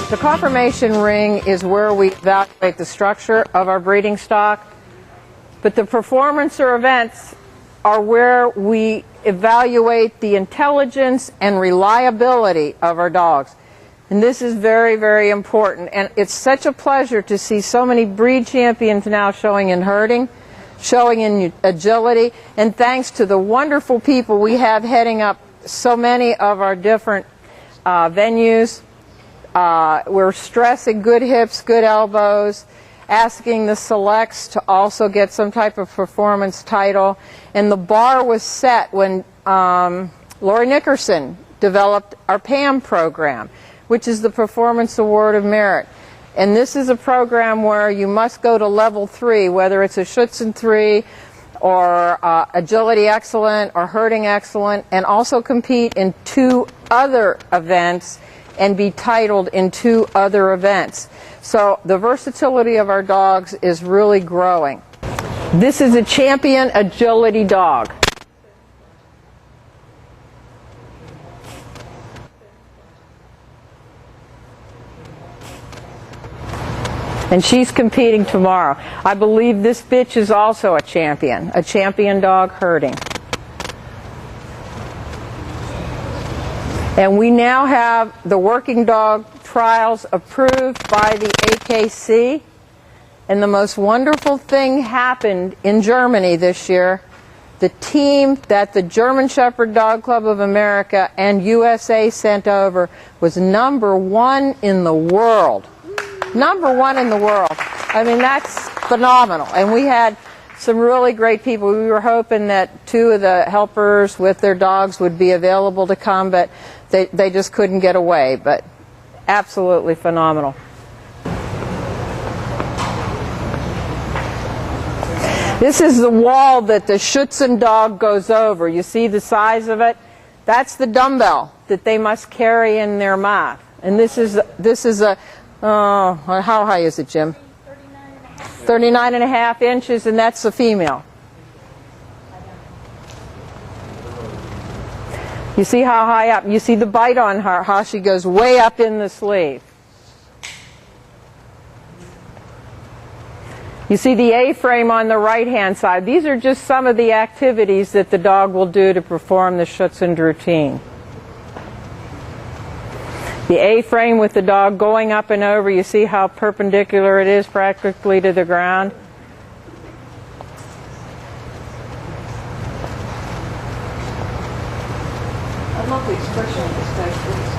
The conformation ring is where we evaluate the structure of our breeding stock, but the performance or events are where we evaluate the intelligence and reliability of our dogs. And this is very, very important. And it's such a pleasure to see so many breed champions now showing in herding, showing in agility, and thanks to the wonderful people we have heading up so many of our different venues. We're stressing good hips, good elbows, asking the selects to also get some type of performance title. And the bar was set when Lori Nickerson developed our PAM program, which is the Performance Award of Merit. And this is a program where you must go to level 3, whether it's a Schutzhund 3 or Agility Excellent or Herding Excellent, and also compete in 2 other events and be titled in 2 other events. So the versatility of our dogs is really growing. This is a champion agility dog. And she's competing tomorrow. I believe this bitch is also a champion dog herding. And we now have the working dog trials approved by the AKC. And the most wonderful thing happened in Germany this year. The team that the German Shepherd Dog Club of America and USA sent over was #1 in the world. #1 in the world. I mean, that's phenomenal. And we had some really great people. We were hoping that 2 of the helpers with their dogs would be available to come, but they just couldn't get away. But absolutely phenomenal. This is the wall that the Schutzhund dog goes over. You see the size of it? That's the dumbbell that they must carry in their mouth. And this is a how high is it, Jim? 39.5 inches, and that's the female. You see how high up? You see the bite on her, how she goes way up in the sleeve. You see the A-frame on the right-hand side. These are just some of the activities that the dog will do to perform the Schutzhund routine. The A-frame with the dog going up and over, you see how perpendicular it is practically to the ground? I love the expression of this guy, please.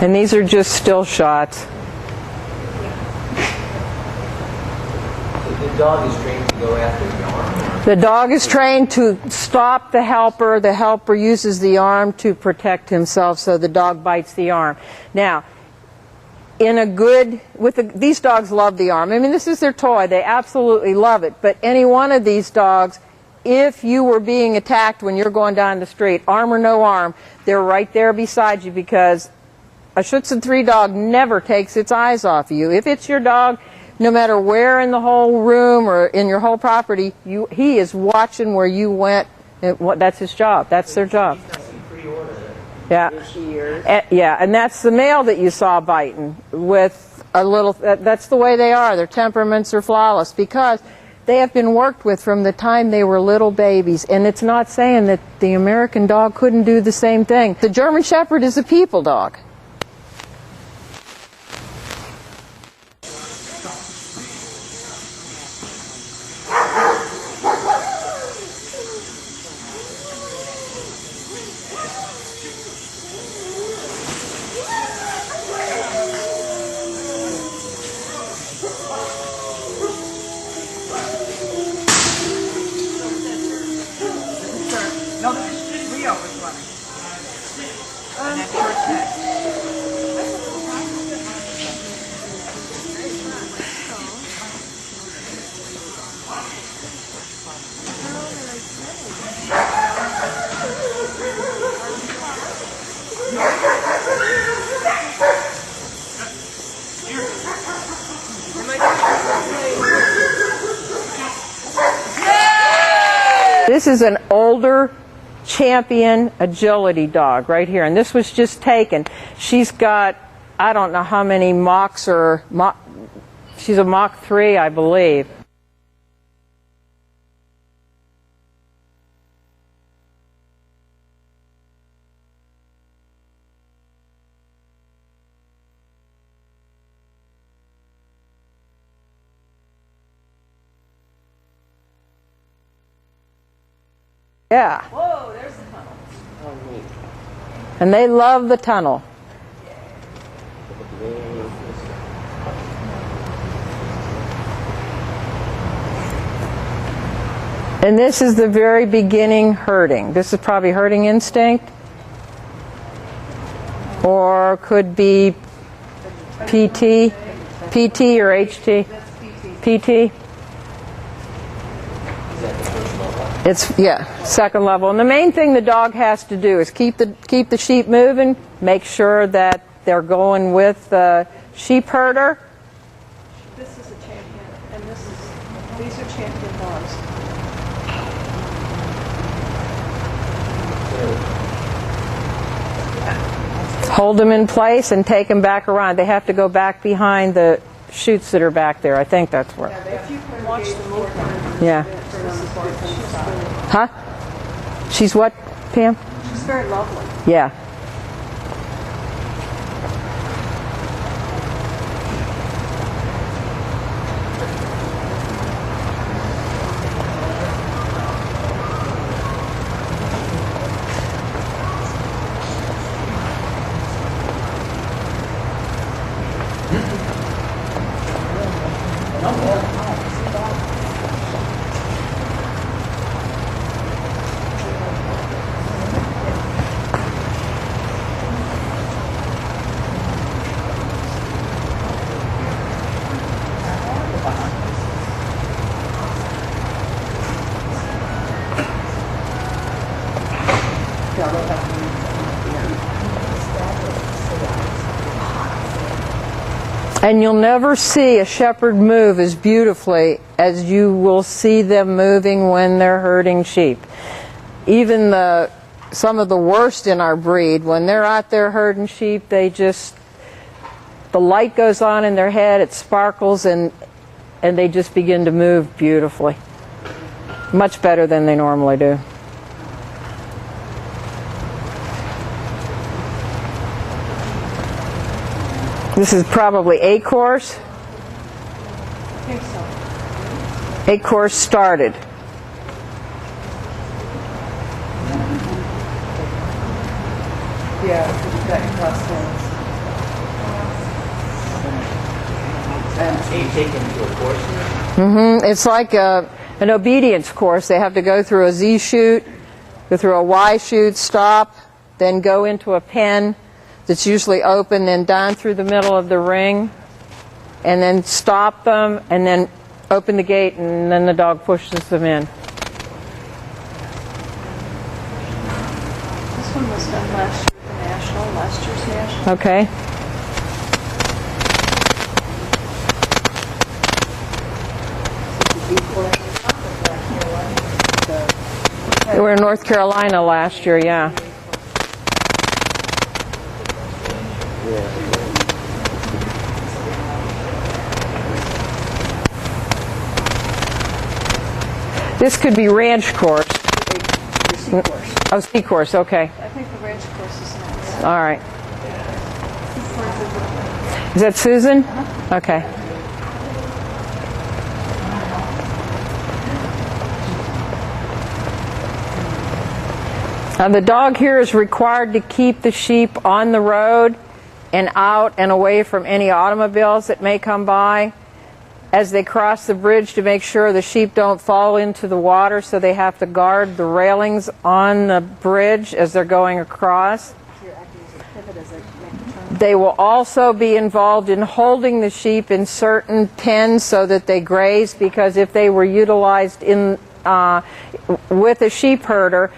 And these are just still shots. The dog is trained to go after the arm? The dog is trained to stop the helper. The helper uses the arm to protect himself, so the dog bites the arm. Now, these dogs love the arm. I mean, this is their toy. They absolutely love it. But any one of these dogs, if you were being attacked when you're going down the street, arm or no arm, they're right there beside you, because a Schutzhund 3 dog never takes its eyes off of you. If it's your dog, no matter where in the whole room or in your whole property, he is watching where you went. That's his job. That's their job. Yeah. Yeah, and that's the male that you saw biting with a little. That's the way they are. Their temperaments are flawless because they have been worked with from the time they were little babies. And it's not saying that the American dog couldn't do the same thing. The German Shepherd is a people dog. No, this is Leo was running. And that short set. This is an older champion agility dog right here. And this was just taken. She's got, I don't know how many mocks or, she's a Mach 3, I believe. Yeah. Whoa, there's the tunnel. And they love the tunnel. And this is the very beginning herding. This is probably herding instinct. Or could be PT. PT or HT? PT. It's, yeah, second level. And the main thing the dog has to do is keep the sheep moving, make sure that they're going with the sheep herder. This is a champion, and these are champion dogs. Hold them in place and take them back around. They have to go back behind the chutes that are back there. I think that's where. If you can watch the movement. Yeah. Huh? She's what, Pam? She's very lovely. Yeah. And you'll never see a shepherd move as beautifully as you will see them moving when they're herding sheep. Even some of the worst in our breed, when they're out there herding sheep, the light goes on in their head, it sparkles, and they just begin to move beautifully. Much better than they normally do. This is probably A course. I think so. A course started. Yeah, that cross So you take them to a course here? Mm-hmm. It's like an obedience course. They have to go through a Z chute, go through a Y chute, stop, then go into a pen that's usually open, then down through the middle of the ring, and then stop them, and then open the gate, and then the dog pushes them in. This one was done last year at the last year's National. Okay. They were in North Carolina last year, yeah. This could be ranch course. Oh, C course, okay. I think the ranch course is next. All right. Is that Susan? Okay. Now the dog here is required to keep the sheep on the road and out and away from any automobiles that may come by as they cross the bridge to make sure the sheep don't fall into the water, so they have to guard the railings on the bridge as they're going across. They will also be involved in holding the sheep in certain pens so that they graze, because if they were utilized with a sheep herder,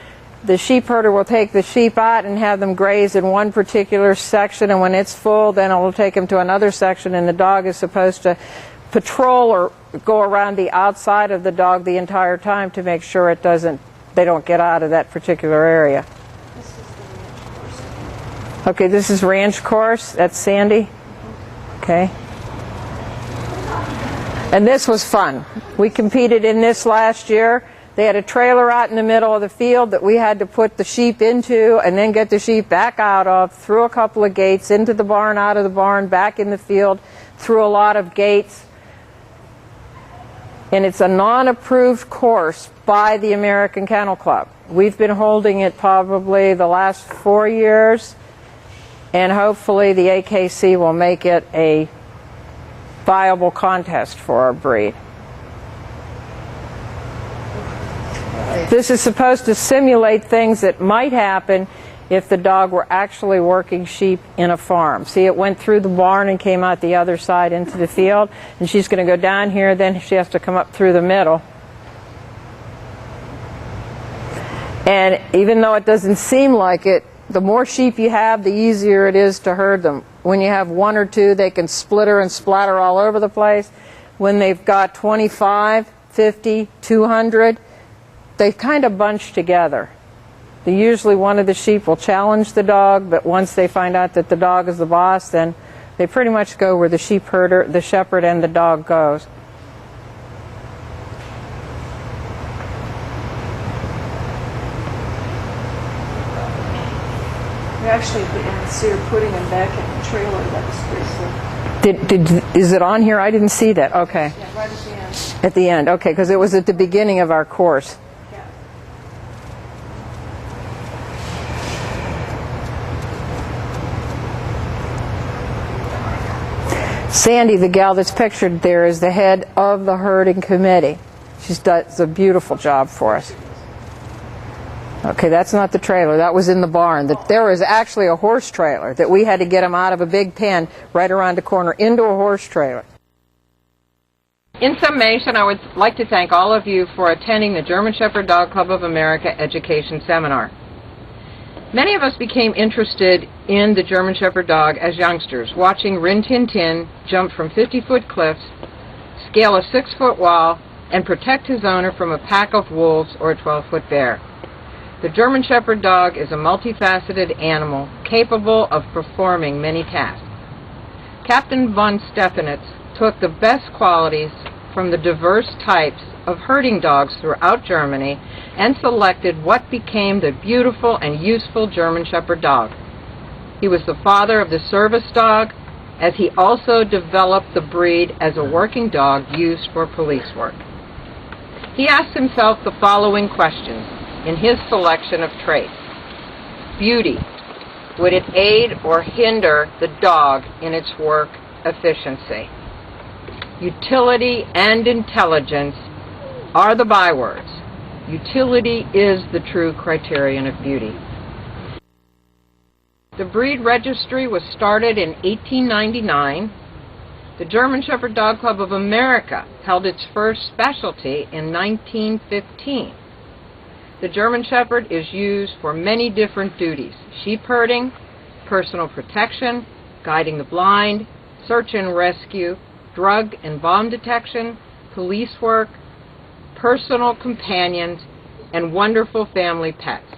the sheep herder will take the sheep out and have them graze in one particular section, and when it's full, then it will take them to another section, and the dog is supposed to patrol or go around the outside of the dog the entire time to make sure it doesn't they don't get out of that particular area. Okay, this is ranch course. That's Sandy. Okay. And this was fun. We competed in this last year. They had a trailer out in the middle of the field that we had to put the sheep into and then get the sheep back out of, through a couple of gates, into the barn, out of the barn, back in the field, through a lot of gates. And it's a non-approved course by the American Kennel Club. We've been holding it probably the last 4 years, and hopefully the AKC will make it a viable contest for our breed. This is supposed to simulate things that might happen if the dog were actually working sheep in a farm. See, it went through the barn and came out the other side into the field, and she's going to go down here, then she has to come up through the middle. And even though it doesn't seem like it, the more sheep you have, the easier it is to herd them. When you have 1 or 2, they can splitter and splatter all over the place. When they've got 25, 50, 200, they kind of bunch together. Usually one of the sheep will challenge the dog, but once they find out that the dog is the boss, then they pretty much go where the sheep herder, the shepherd, and the dog goes. We actually see her putting him back in the trailer. That was pretty Is it on here? I didn't see that. Okay. Yeah, right at the end. At the end. Okay, because it was at the beginning of our course. Yeah. Sandy, the gal that's pictured there, is the head of the herding committee. She does a beautiful job for us. Okay, that's not the trailer. That was in the barn. There was actually a horse trailer that we had to get him out of a big pen right around the corner into a horse trailer. In summation, I would like to thank all of you for attending the German Shepherd Dog Club of America Education Seminar. Many of us became interested in the German Shepherd dog as youngsters, watching Rin Tin Tin jump from 50-foot cliffs, scale a 6-foot wall, and protect his owner from a pack of wolves or a 12-foot bear. The German Shepherd dog is a multifaceted animal capable of performing many tasks. Captain von Stephanitz took the best qualities from the diverse types of herding dogs throughout Germany and selected what became the beautiful and useful German Shepherd dog. He was the father of the service dog, as he also developed the breed as a working dog used for police work. He asked himself the following questions in his selection of traits. Beauty. Would it aid or hinder the dog in its work efficiency? Utility and intelligence are the bywords. Utility is the true criterion of beauty. The breed registry was started in 1899. The German Shepherd Dog Club of America held its first specialty in 1915. The German Shepherd is used for many different duties: sheep herding, personal protection, guiding the blind, search and rescue, drug and bomb detection, police work, personal companions, and wonderful family pets.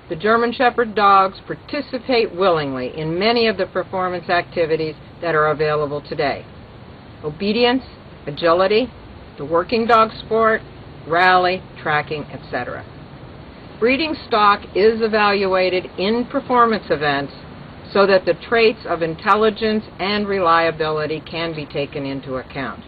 The German Shepherd dogs participate willingly in many of the performance activities that are available today: obedience, agility, the working dog sport, rally, tracking, etc. Breeding stock is evaluated in performance events so that the traits of intelligence and reliability can be taken into account.